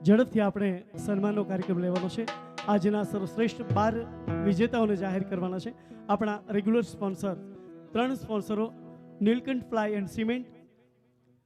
ઝડપથી આપણે સન્માનનો કાર્યક્રમ લેવાનો છે. આજના સર્વશ્રેષ્ઠ 12 વિજેતાઓને જાહેર કરવાના છે. આપણા રેગ્યુલર સ્પોન્સર 3 સ્પોન્સરો Nilkanth ply and cement,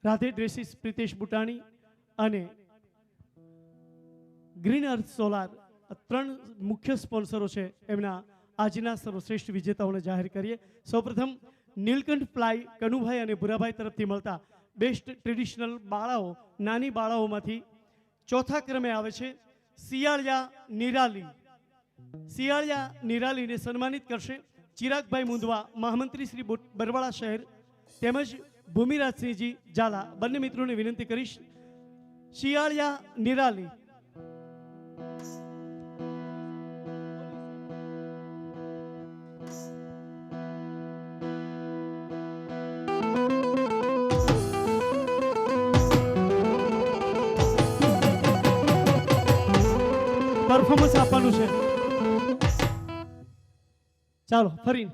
Radhe dresses Pritesh Butani અને ગ્રીન અર્થ સોલાર, 3 મુખ્ય સ્પોન્સરો છે. એમના આજના સર્વશ્રેષ્ઠ વિજેતાઓને જાહેર કરીએ. સૌપ્રથમ નીલકંઠ પ્લાય કનુભાઈ અને ભુરાભાઈ તરફથી મળતા બેસ્ટ ટ્રેડિશનલ બાળાઓ, નાની બાળાઓમાંથી ચોથા ક્રમે આવે છે શિયાળિયા નિરાલી. શિયાળિયા નિરાલીને સન્માનિત કરશે ચિરાગભાઈ મુંદવા, મહામંત્રી શ્રી બરવાળા શહેર, તેમજ ભૂમિરાજસિંહજી ઝાલા. બંને મિત્રોને વિનંતી કરીશ, શિયાળિયા નિરાલી. પરફોર્મન્સ આપવાનું છે. ચાલો ફરી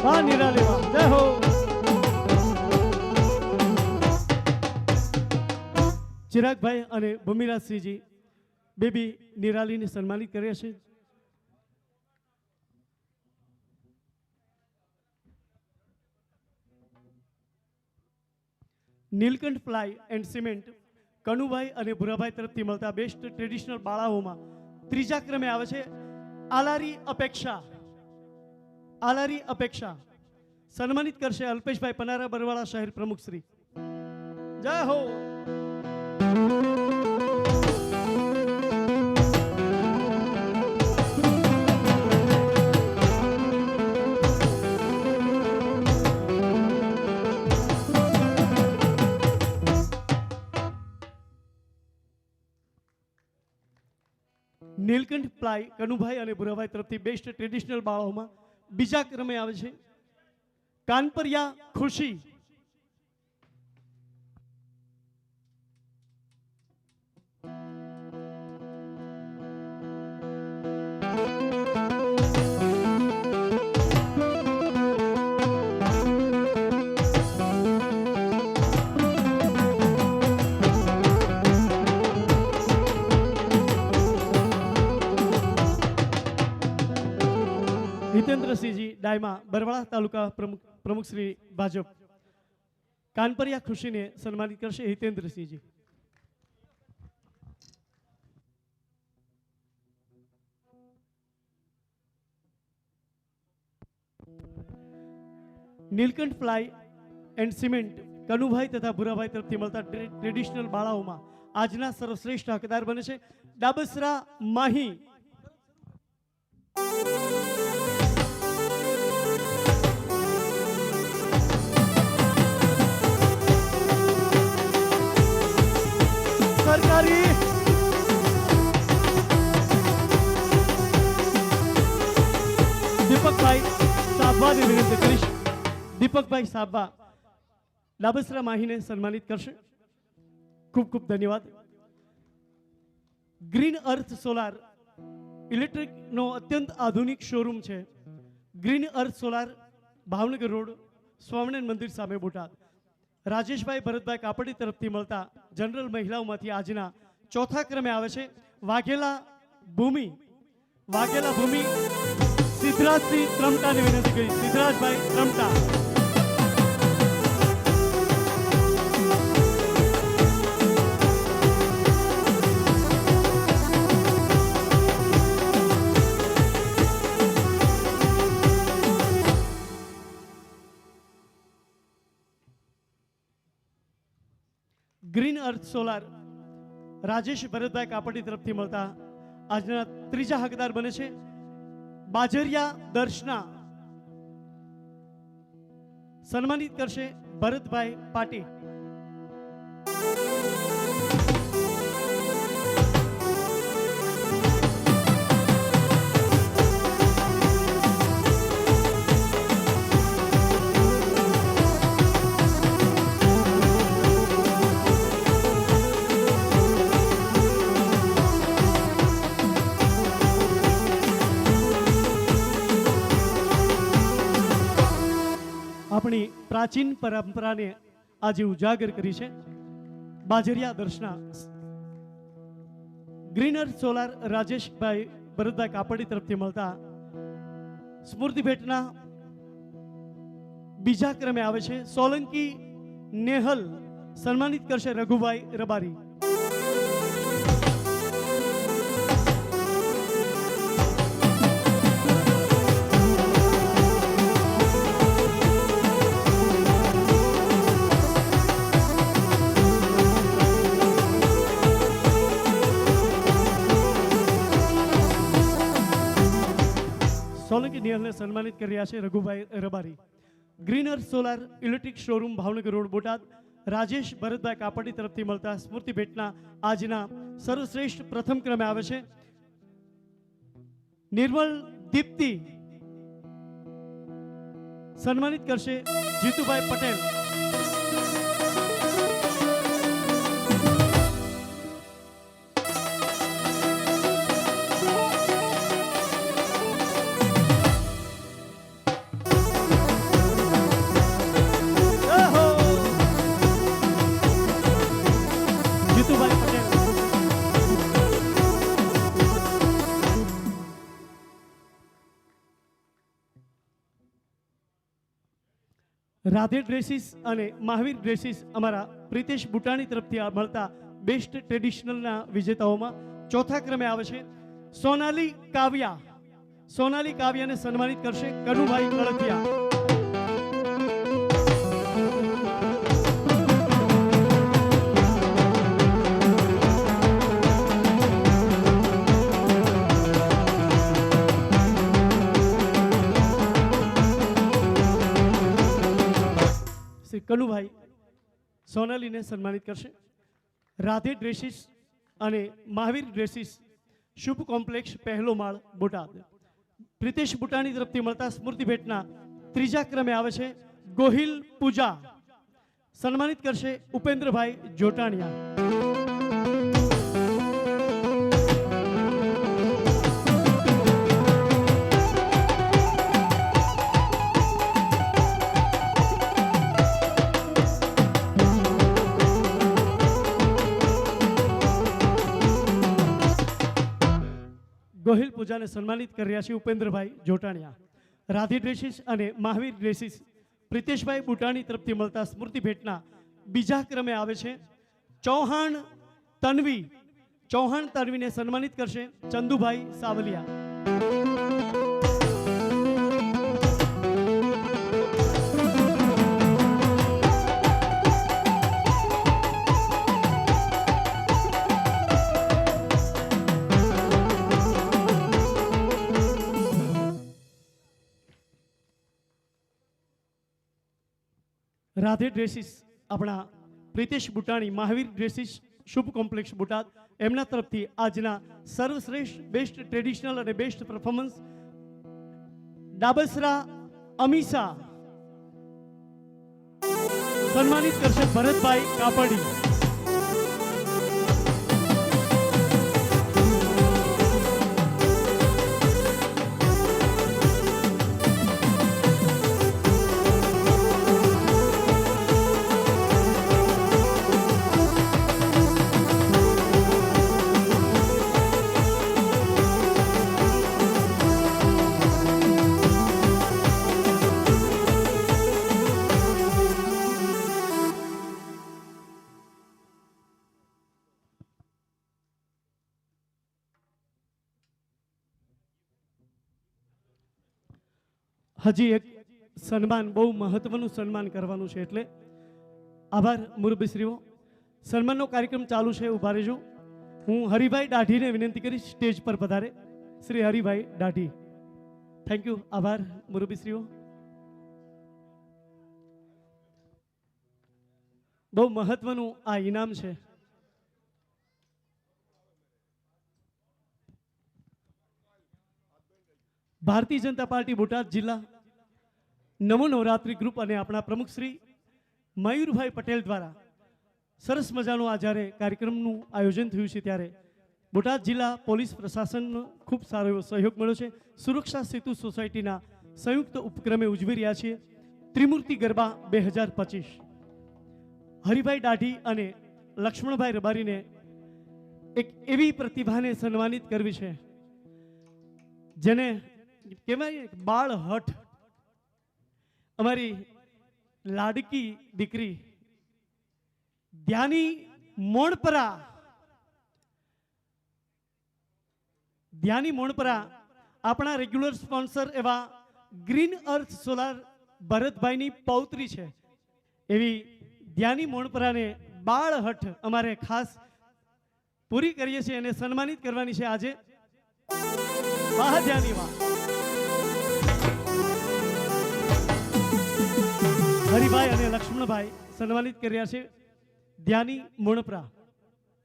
વાહ નિરાલી વાહ, જય હો. ચિરાગભાઈ અને ભૂમિરાજસિંહજી બેબી નિરાલીને સન્માનિત કર્યા છે. Neelkanth ply and cement Kanubhai અને ભુરાભાઈ તરફથી મળતા બેસ્ટ ટ્રેડિશનલ બાળાઓમાં ત્રીજા ક્રમે આવે છે આલારી અપેક્ષા. આલારી અપેક્ષા સન્માનિત કરશે અલ્પેશભાઈ પનારા, બરવાળા શહેર પ્રમુખ શ્રી. જય હો. નીલકંઠ પ્લાય કનુભાઈ અને ભુરાભાઈ તરફથી બેસ્ટ ટ્રેડિશનલ બાળાઓમાં બીજા ક્રમે આવે છે કાનપરિયા ખુશી. હિતેન્દ્રસિંહજી ડાયમા, બરવાળા તાલુકા પ્રમુખ શ્રી ભાજપ. કાનપરિયા ખુશીને સન્માનિત કરશે Hitendrasinhji. Nilkanth ply and cement Kanubhai તથા ભુરાભાઈ તરફથી મળતા ટ્રેડિશનલ બાળાઓમાં આજના સર્વશ્રેષ્ઠ હકદાર બને છે ડાબસરા માહી. સરકારી દીપકભાઈ સાબવાને વિનંતી કરીશ. દીપકભાઈ સાબવા ડાબસરા માહીને સન્માનિત કરશે. ખૂબ ખૂબ ધન્યવાદ. ગ્રીન અર્થ સોલાર ઇલેક્ટ્રિકનો અત્યંત આધુનિક શોરૂમ છે. ગ્રીન અર્થ સોલાર, ભાવનગર રોડ, સ્વામિનારાયણ મંદિર સામે, બોટાદ. રાજેશભાઈ ભરતભાઈ કાપડી તરફથી મળતા જનરલ મહિલાઓમાંથી આજના ચોથા ક્રમે આવે છે વાઘેલા ભૂમિ. વાઘેલા ભૂમિ સિદ્ધરાજસિંહ ત્રમટાને વિનંતી કરી. સિદ્ધરાજભાઈ ત્રમટા. ગ્રીન અર્થ સોલાર રાજેશ ભરતભાઈ કાપડી તરફથી મળતા આજના ત્રીજા હકદાર બને છે બાજરિયા દર્શના. સન્માનિત કરશે ભરતભાઈ પાટી. આપણી પ્રાચીન પરંપરાને આજે ઉજાગર કરી છે. બાજરિયા દર્શના ગ્રીનર સોલાર રાજેશભાઈ ભરતભાઈ કાપડી તરફથી મળતા સ્મૃતિ ભેટના બીજા ક્રમે આવે છે સોલંકી નેહલ, સન્માનિત કરશે રઘુભાઈ રબારી. સોલંકી નેહલને સન્માનિત કરી રહ્યા છે Raghubhai Rabari. Greener solar electric showroom Bhavnagar road Botad Rajesh Bharatbhai Kapadi તરફથી મળતા સ્મૃતિ ભેટના આજના સર્વશ્રેષ્ઠ પ્રથમ ક્રમે આવે છે નિર્મલ દીપ્તિ, સન્માનિત કરશે જીતુભાઈ પટેલ. રાધે ડ્રેસીસ અને મહાવીર ડ્રેસીસ અમારા પ્રિતેશ બુટાણી તરફથી મળતા બેસ્ટ ટ્રેડિશનલના વિજેતાઓમાં ચોથા ક્રમે આવે છે સોનાલી કાવ્યા. સોનાલી કાવ્યાને સન્માનિત કરશે કનુભાઈ કળથિયા. કનુભાઈ સોનાલીને સન્માનિત કરશે. રાધે ડ્રેસીસ અને મહાવીર ડ્રેસીસ શુભ કોમ્પ્લેક્સ પહેલો માળ બોટાદ પ્રિતેશ બુટાણી તરફથી મળતા સ્મૃતિ ભેટના ત્રીજા ક્રમે આવે છે ગોહિલ પૂજા, સન્માનિત કરશે ઉપેન્દ્રભાઈ જોટાણિયા. ગોહિલ પૂજાને સન્માનિત કરી રહ્યા છે ઉપેન્દ્રભાઈ જોટાણિયા. રાધે ડ્રેસીસ અને મહાવીર ડ્રેસીસ પ્રિતેશભાઈ બુટાણી તરફથી મળતા સ્મૃતિ ભેટના બીજા ક્રમે આવે છે ચૌહાણ તન્વી. ચૌહાણ તન્વીને સન્માનિત કરશે ચંદુભાઈ સાવલિયા. રાધે ડ્રેસીસ આપણા પ્રિતેશ બુટાણી, મહાવીર ડ્રેસીસ શુભ કોમ્પ્લેક્સ બોટાદ એમના તરફથી આજના સર્વશ્રેષ્ઠ બેસ્ટ ટ્રેડિશનલ અને બેસ્ટ પરફોર્મન્સ ડાબસરા અમીસા સન્માનિત કરશે ભરતભાઈ કાપડી. હજી એક સન્માન, બહુ મહત્વનું સન્માન કરવાનું છે એટલે આભાર મુરબ્બીશ્રીઓ. સન્માનનો કાર્યક્રમ ચાલુ છે, ઉભા રહેજો. હું હરિભાઈ દાઢીને વિનંતી કરીશ સ્ટેજ પર પધારે. શ્રી હરિભાઈ દાઢી. થેન્ક યુ, આભાર મુરબ્બીશ્રીઓ. બહુ મહત્વનું આ ઇનામ છે. ભારતીય જનતા પાર્ટી બોટાદ જિલ્લા નમો નવરાત્રી ગ્રુપ અને આપણા પ્રમુખ શ્રી મયુરભાઈ પટેલ દ્વારા સરસ મજાનો આ જ્યારે કાર્યક્રમનું આયોજન થયું છે ત્યારે બોટાદ જિલ્લા પોલીસ પ્રશાસનનો ખૂબ સારો એવો સહયોગ મળ્યો છે. સુરક્ષા સેતુ સોસાયટીના સંયુક્ત ઉપક્રમે ઉજવી રહ્યા છીએ ત્રિમૂર્તિ ગરબા 2025 હરિભાઈ દાઢી અને લક્ષ્મણભાઈ રબારીને એક એવી પ્રતિભાને સન્માનિત કરવી છે જેને કહેવાય બાળ હઠ, અમારી લાડકી દીકરી ધ્યાની મોણપરા આપણા રેગ્યુલર સ્પોન્સર એવા ગ્રીન અર્થ સોલાર ભરતભાઈની પૌત્રી છે એવી ધ્યાની મોણપરાને બાળ હઠ અમારે ખાસ પૂરી કરીએ છીએ અને સન્માનિત કરવાની છે આજે. વાહ ધ્યાની વાહ. હરિભાઈ અને લક્ષ્મણભાઈ સન્માનિત કર્યા છે ધ્યાની મોણપરા.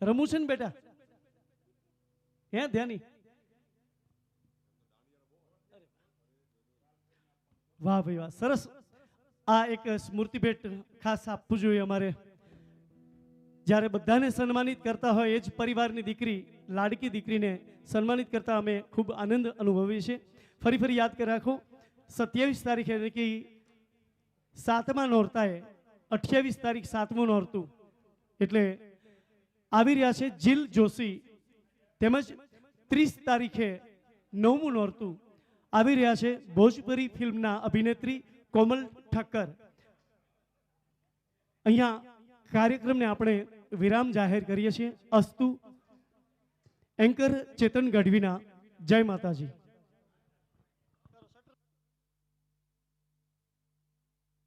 રમું છે ને બેટા? હે ધ્યાની? વાહ ભાઈ વાહ, સરસ. આ એક સ્મૃતિ ભેટ ખાસ આપવું જોઈએ અમારે. જ્યારે બધાને સન્માનિત કરતા હોય એ જ પરિવારની દીકરી, લાડકી દીકરીને સન્માનિત કરતા અમે ખૂબ આનંદ અનુભવીએ છીએ. ફરી યાદ કરી રાખો, 27 તારીખે એટલે કે 7મા નોરતાએ 28 તારીખ 7મું નોરતું એટલે આવી રહ્યા છે જીલ જોશી, તેમજ 30 તારીખે 9મું નોરતું આવી રહ્યા છે ભોજપુરી ફિલ્મના અભિનેત્રી કોમલ ઠક્કર. અહીંયા કાર્યક્રમને આપણે વિરામ જાહેર કરીએ છીએ. અસ્તુ. એન્કર ચેતન ગઢવીના. જય માતાજી.